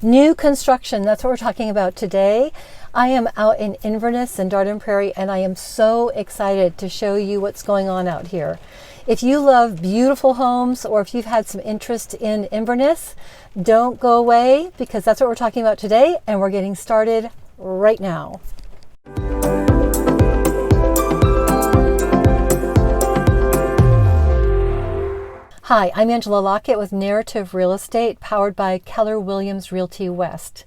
New construction, that's what we're talking about today. I am out in Inverness and Dardenne Prairie, and I am so excited to show you what's going on out here. If you love beautiful homes, or if you've had some interest in Inverness, don't go away, because that's what we're talking about today, and we're getting started right now. Hi, I'm Angela Lockett with Narrative Real Estate, powered by Keller Williams Realty West.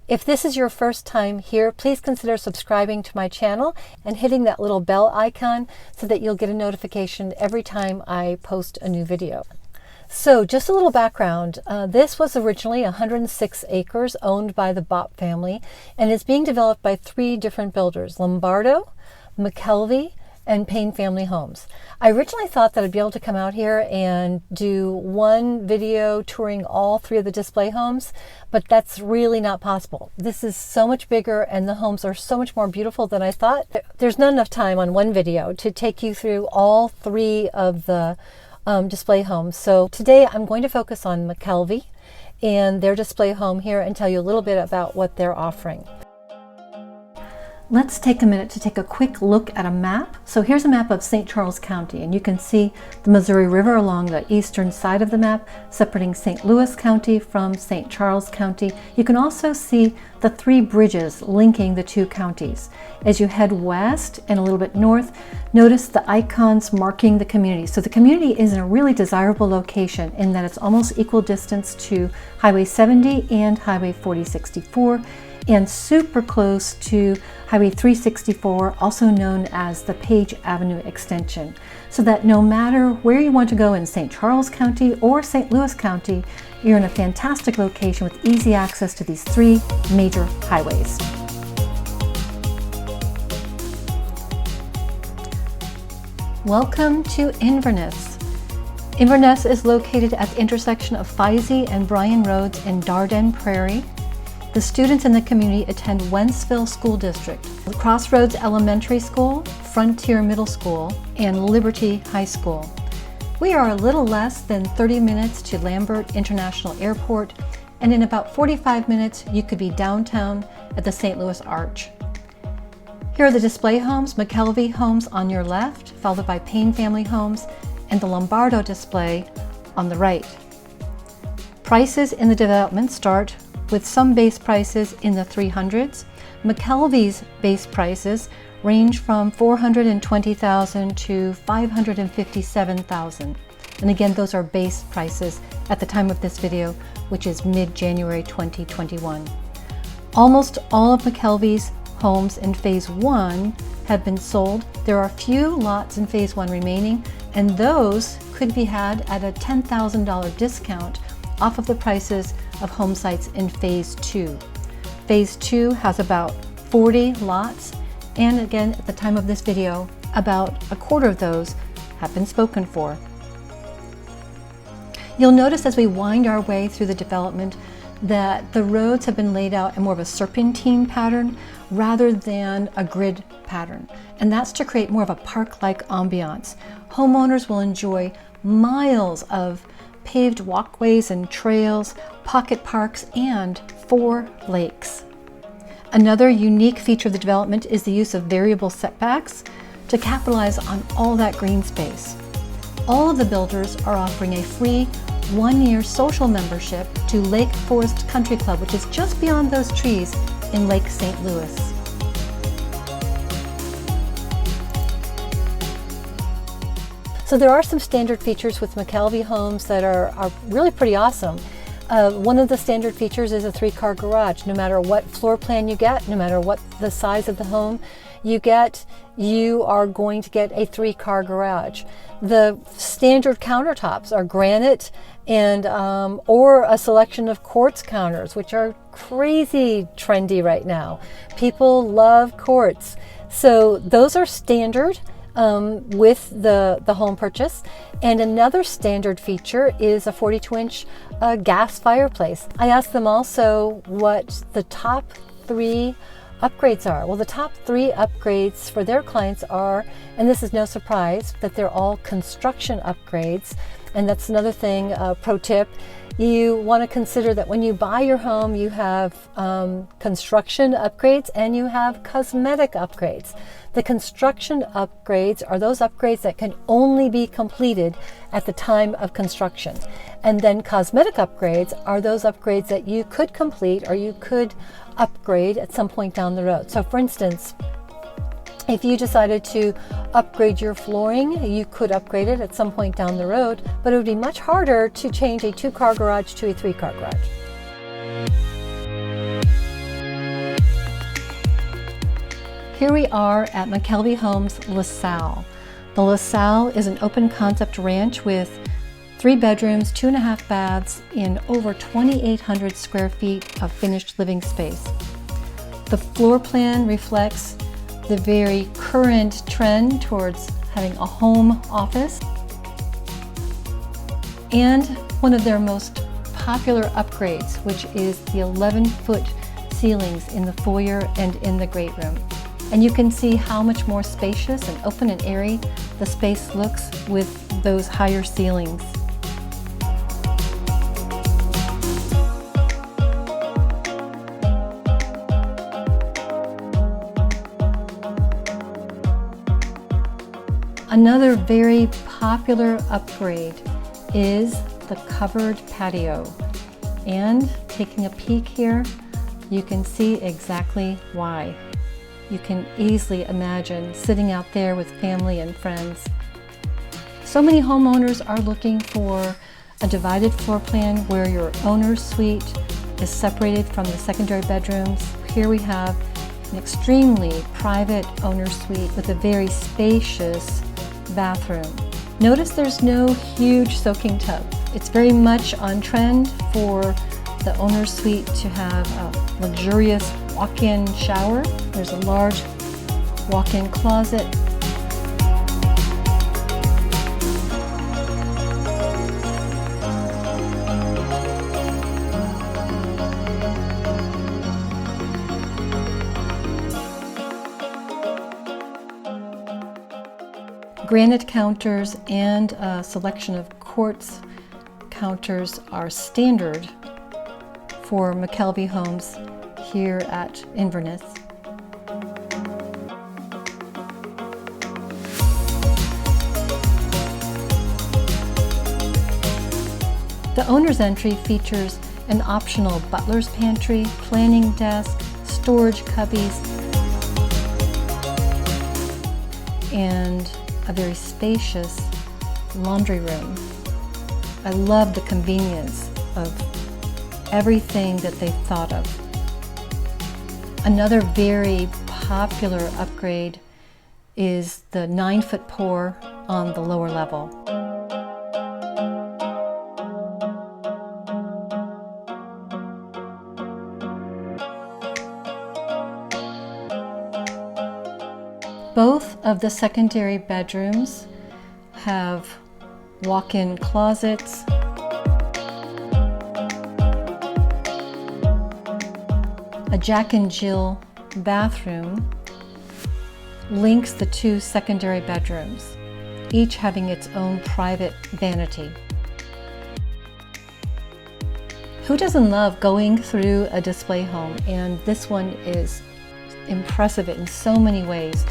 If this is your first time here, please consider subscribing to my channel and hitting that little bell icon so that you'll get a notification every time I post a new video. So just a little background. This was originally 106 acres owned by the Bopp family and is being developed by 3 different builders, Lombardo, McKelvey, and Payne Family Homes. I originally thought that I'd be able to come out here and do one video touring all 3 of the display homes, but that's really not possible. This is so much bigger and the homes are so much more beautiful than I thought. There's not enough time on one video to take you through all 3 of the display homes. So today I'm going to focus on McKelvey and their display home here and tell you a little bit about what they're offering. Let's take a minute to take a quick look at a map. So here's a map of St. Charles County, and you can see the Missouri River along the eastern side of the map, separating St. Louis County from St. Charles County. You can also see the 3 bridges linking the 2 counties. As you head west and a little bit north, notice the icons marking the community. So the community is in a really desirable location in that it's almost equal distance to Highway 70 and Highway 4064. And super close to Highway 364, also known as the Page Avenue extension, so that no matter where you want to go in St. Charles County or St. Louis County, you're in a fantastic location with easy access to these 3 major highways. Welcome to Inverness. Inverness is located at the intersection of Feisey and Bryan Roads in Dardenne Prairie. The students in the community attend Wentzville School District, Crossroads Elementary School, Frontier Middle School, and Liberty High School. We are a little less than 30 minutes to Lambert International Airport, and in about 45 minutes you could be downtown at the St. Louis Arch. Here are the display homes, McKelvey Homes on your left, followed by Payne Family Homes, and the Lombardo display on the right. Prices in the development start with some base prices in the 300s. McKelvey's base prices range from $420,000 to $557,000. And again, those are base prices at the time of this video, which is mid-January 2021. Almost all of McKelvey's homes in Phase 1 have been sold. There are a few lots in Phase 1 remaining, and those could be had at a $10,000 discount off of the prices of home sites in Phase 2. Phase 2 has about 40 lots, and again, at the time of this video, about a quarter of those have been spoken for. You'll notice as we wind our way through the development that the roads have been laid out in more of a serpentine pattern rather than a grid pattern, and that's to create more of a park-like ambiance. Homeowners will enjoy miles of paved walkways and trails, pocket parks, and 4 lakes. Another unique feature of the development is the use of variable setbacks to capitalize on all that green space. All of the builders are offering a free 1-year social membership to Lake Forest Country Club, which is just beyond those trees in Lake St. Louis. So there are some standard features with McKelvey Homes that are really pretty awesome. One of the standard features is a 3-car garage. No matter what floor plan you get, no matter what the size of the home you get, you are going to get a 3-car garage. The standard countertops are granite and or a selection of quartz counters, which are crazy trendy right now. People love quartz. So those are standard. With the home purchase. And another standard feature is a 42-inch gas fireplace. I asked them also what the top 3 upgrades are. Well, the top 3 upgrades for their clients are, and this is no surprise, that they're all construction upgrades. And that's another thing, pro tip, You want to consider that when you buy your home, you have construction upgrades and you have cosmetic upgrades. The construction upgrades are those upgrades that can only be completed at the time of construction. And then cosmetic upgrades are those upgrades that you could complete or you could upgrade at some point down the road. So for instance, if you decided to upgrade your flooring, you could upgrade it at some point down the road, but it would be much harder to change a 2-car garage to a 3-car garage. Here we are at McKelvey Homes, Lasalle. The Lasalle is an open concept ranch with 3 bedrooms, 2.5 baths, in over 2,800 square feet of finished living space. The floor plan reflects the very current trend towards having a home office. And one of their most popular upgrades, which is the 11-foot ceilings in the foyer and in the great room. And you can see how much more spacious and open and airy the space looks with those higher ceilings. Another very popular upgrade is the covered patio. And taking a peek here, you can see exactly why. You can easily imagine sitting out there with family and friends. So many homeowners are looking for a divided floor plan where your owner's suite is separated from the secondary bedrooms. Here we have an extremely private owner's suite with a very spacious bathroom. Notice there's no huge soaking tub. It's very much on trend for the owner's suite to have a luxurious walk-in shower. There's a large walk-in closet. Granite counters and a selection of quartz counters are standard for McKelvey Homes here at Inverness. The owner's entry features an optional butler's pantry, planning desk, storage cubbies, and a very spacious laundry room. I love the convenience of everything that they thought of. Another very popular upgrade is the 9-foot pour on the lower level. Both of the secondary bedrooms have walk-in closets, a Jack and Jill bathroom links the 2 secondary bedrooms, each having its own private vanity. Who doesn't love going through a display home? And this one is impressive in so many ways.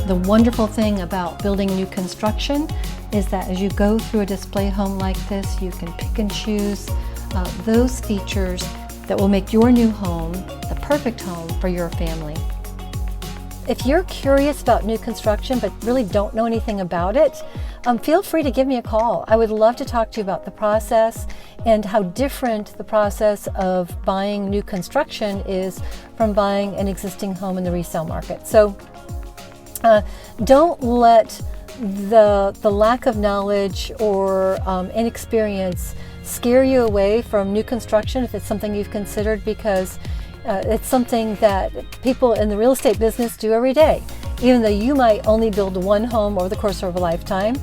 The wonderful thing about building new construction is that as you go through a display home like this, you can pick and choose those features that will make your new home the perfect home for your family. If you're curious about new construction but really don't know anything about it, feel free to give me a call. I would love to talk to you about the process and how different the process of buying new construction is from buying an existing home in the resale market. So don't let the lack of knowledge or inexperience scare you away from new construction if it's something you've considered, because it's something that people in the real estate business do every day. Even though you might only build one home over the course of a lifetime,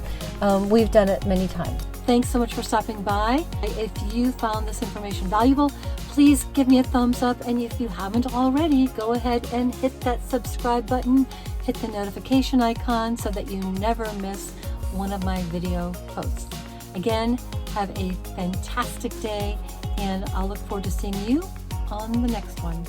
we've done it many times. Thanks so much for stopping by. If you found this information valuable, please give me a thumbs up. And if you haven't already, go ahead and hit that subscribe button, hit the notification icon so that you never miss one of my video posts. Again, have a fantastic day, and I'll look forward to seeing you on the next one.